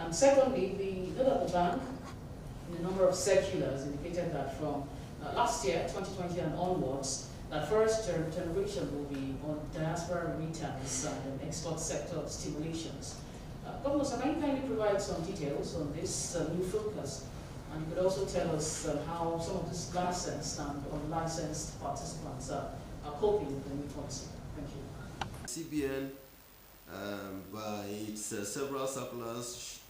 And secondly, we know that the bank, in a number of circulars, indicated that from last year, 2020 and onwards, that first generation will be on diaspora remittance and export sector stimulations. Governor, can you kindly provide some details on this new focus? And you could also tell us how some of these licensed and unlicensed participants are coping with the new policy. Thank you. CBN, by its several circulars,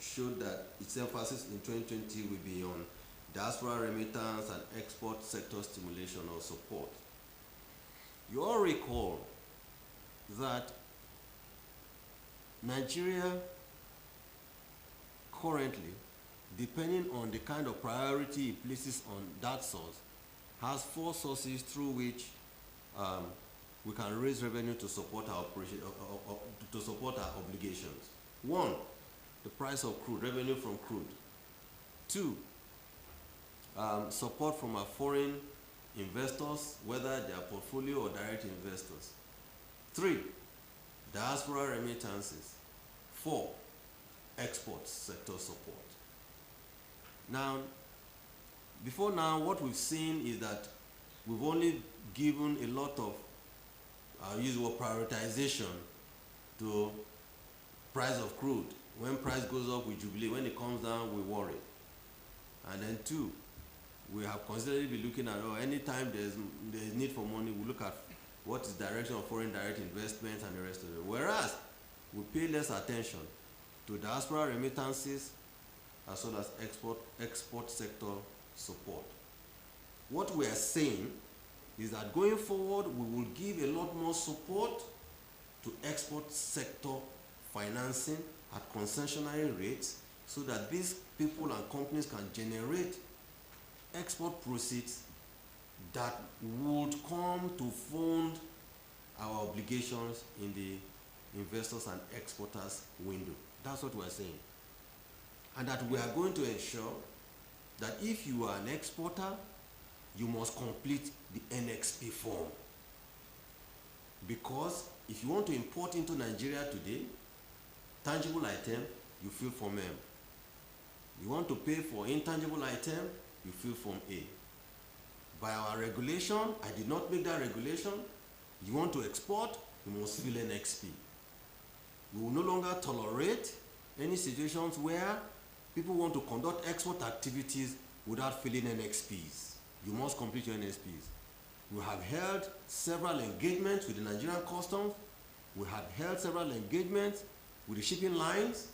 showed that its emphasis in 2020 will be on diaspora remittance and export sector stimulation or support. You all recall that Nigeria currently, depending on the kind of priority it places on that source, has 4 sources through which we can raise revenue to support our operation, to support our obligations. 1, the price of crude, revenue from crude. 2, support from our foreign investors, whether they are portfolio or direct investors. 3, diaspora remittances. 4, export sector support. Now, before now, what we've seen is that we've only given a lot of, use the word prioritization to price of crude. When price goes up, we jubilate. When it comes down, we worry. And then 2, we have constantly been looking at, anytime there's need for money, we look at what is direction of foreign direct investment and the rest of it. Whereas we pay less attention to diaspora remittances as well as export sector support. What we are saying is that going forward, we will give a lot more support to export sector financing at concessionary rates so that these people and companies can generate export proceeds that would come to fund our obligations in the investors and exporters window. That's what we're saying. And that we are going to ensure that if you are an exporter, you must complete the NXP form. Because if you want to import into Nigeria today, tangible item, you fill Form M. You want to pay for intangible item, you fill Form A. By our regulation, I did not make that regulation. You want to export, you must fill NXP. We will no longer tolerate any situations where people want to conduct export activities without filling NXPs. You must complete your NXPs. We have held several engagements with the Nigerian Customs. We have held several engagements with the shipping lines,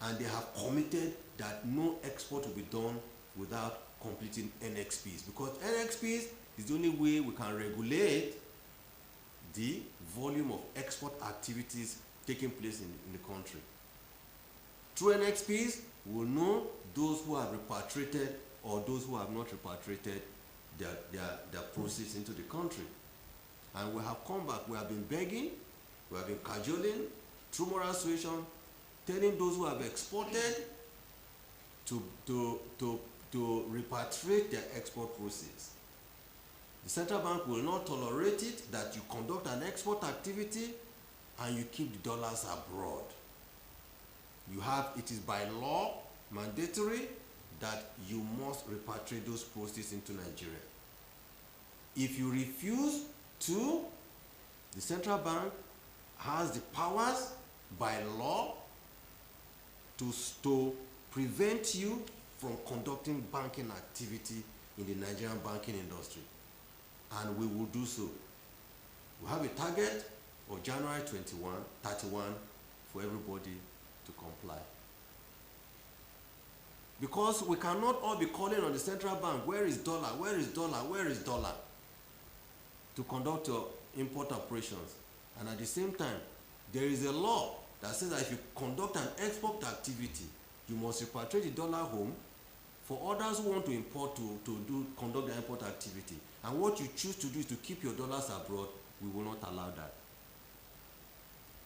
and they have committed that no export will be done without completing NXPs, because NXPs is the only way we can regulate the volume of export activities taking place in the country. Through NXPs, we will know those who have repatriated or those who have not repatriated their proceeds into the country. And we have come back, we have been begging, we have been cajoling, through moral suasion, telling those who have exported to repatriate their export proceeds. The central bank will not tolerate it that you conduct an export activity and you keep the dollars abroad. It is by law mandatory that you must repatriate those proceeds into Nigeria. If you refuse to, the central bank has the powers by law to prevent you from conducting banking activity in the Nigerian banking industry. And we will do so. We have a target of January 31 for everybody to comply. Because we cannot all be calling on the central bank, where is dollar, where is dollar, where is dollar, to conduct your import operations. And at the same time, there is a law that says that if you conduct an export activity, you must repatriate the dollar home. For others who want to import conduct the import activity, and what you choose to do is to keep your dollars abroad, we will not allow that.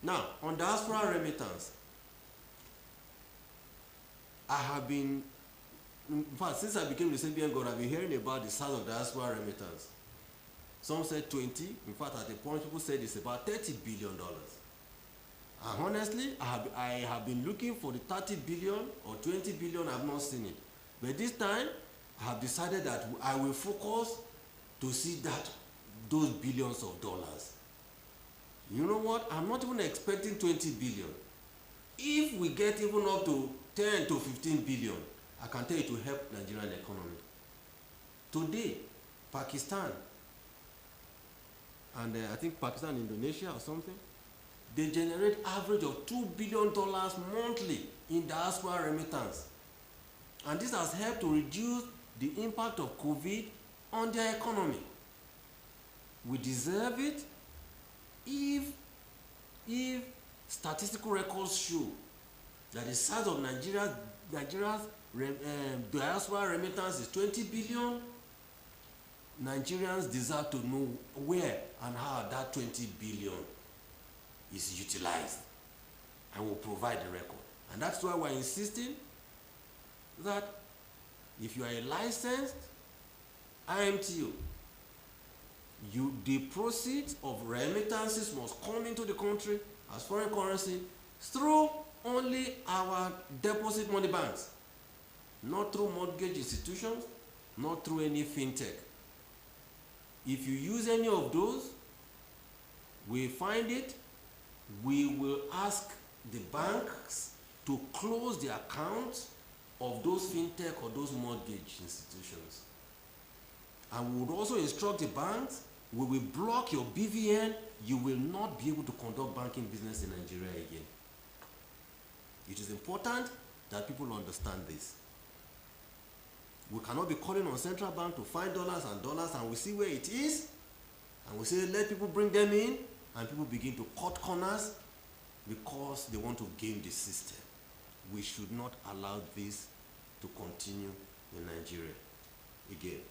Now, on diaspora remittance, I have been, in fact, since I became the CBN governor, I've been hearing about the size of diaspora remittance. Some said 20. In fact, at the point, people said it's about $30 billion. And honestly, I have been looking for the 30 billion or 20 billion. I have not seen it. But this time, I have decided that I will focus to see those billions of dollars. You know what? I'm not even expecting 20 billion. If we get even up to 10 to 15 billion, I can tell you to help Nigerian economy. Today, Pakistan, and I think Pakistan, Indonesia or something, they generate average of $2 billion monthly in diaspora remittance. And this has helped to reduce the impact of COVID on their economy. We deserve it if statistical records show that the size of Nigeria's diaspora remittance is 20 billion. Nigerians deserve to know where and how that 20 billion is utilized, and will provide the record. And that's why we're insisting that if you are a licensed IMTO, the proceeds of remittances must come into the country as foreign currency through only our deposit money banks, not through mortgage institutions, not through any fintech. If you use any of those, we find it, we will ask the banks to close the accounts of those fintech or those mortgage institutions. And we would also instruct the banks, we will block your BVN, you will not be able to conduct banking business in Nigeria again. It is important that people understand this. We cannot be calling on central bank to find dollars and we see where it is, and we say let people bring them in, and people begin to cut corners because they want to game the system. We should not allow this to continue in Nigeria again.